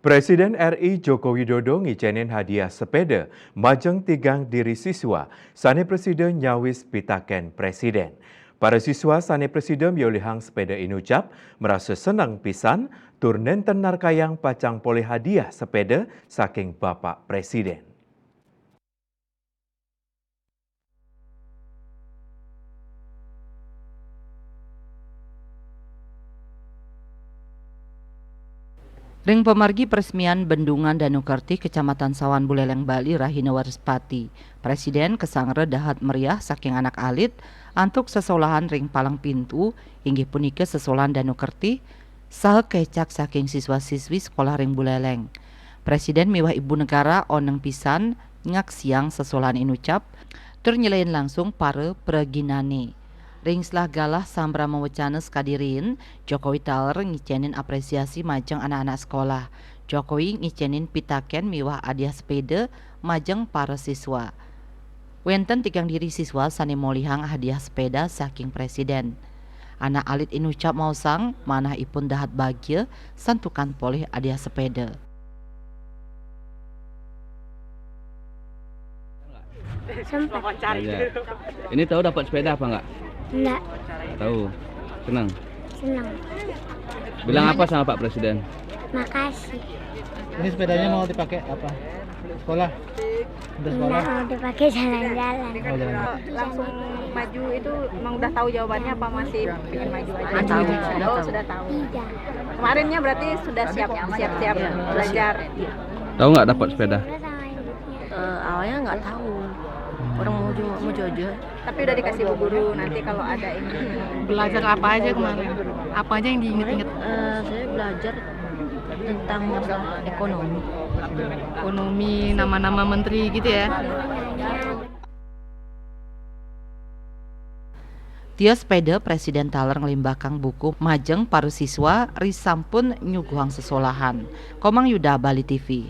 Presiden RI Joko Widodo ngicenin hadiah sepeda majeng tigang diri siswa sane presiden nyawis pitaken presiden. Para siswa sane presiden yolihang sepeda inucap merasa senang pisan turnen tenar kayang pacang poleh hadiah sepeda saking Bapak Presiden. Ring pemargi peresmian Bendungan Danukerti Kecamatan Sawan Buleleng Bali Rahina Warspati. Presiden kesangre dahat meriah saking anak alit antuk sesolahan ring palang pintu inggih punika sesolahan Danukerti saha kecak saking siswa-siswi sekolah ring Buleleng. Presiden miwah ibu negara oneng pisan ngak siang sesolahan inucap tur nyelain langsung para preginane. Ring selah galah sambra mewacana sekadirin, Jokowi taler ngicenin apresiasi majeng anak-anak sekolah. Jokowi ngicenin pitaken miwah hadiah sepeda majeng para siswa. Wenten tigang diri siswa sani molihang hadiah sepeda saking presiden. Anak alit inucap mausang manah ipun dahat bahagia santukan polih hadiah sepeda. Sempat. Aja. Ini tahu dapat sepeda apa enggak? Enggak. Tahu. Senang. Senang. Bilang apa sama Pak Presiden? Makasih. Ini sepedanya mau dipakai apa? Sekolah? Untuk sekolah? Enggak mau dipakai jalan-jalan. Oh, jalan. Langsung maju itu emang udah tahu jawabannya apa masih pengen maju aja? Tahu. Sudah tahu. Tidak. Kemarinnya berarti sudah siap belajar. Tahu nggak dapat sepeda? Terus sama ibunya. Awalnya nggak tahu, orang mau aja. Tapi udah dikasih bu guru nanti kalau ada ini. Belajar apa aja kemarin? Apa aja yang diinget-inget? Saya belajar tentang masalah ekonomi, nama-nama menteri gitu ya. Tia sepeda Presiden taler ngelimbahkan buku majeng para siswa risampun nyuguhang sesolahan. Komang Yuda, Bali TV.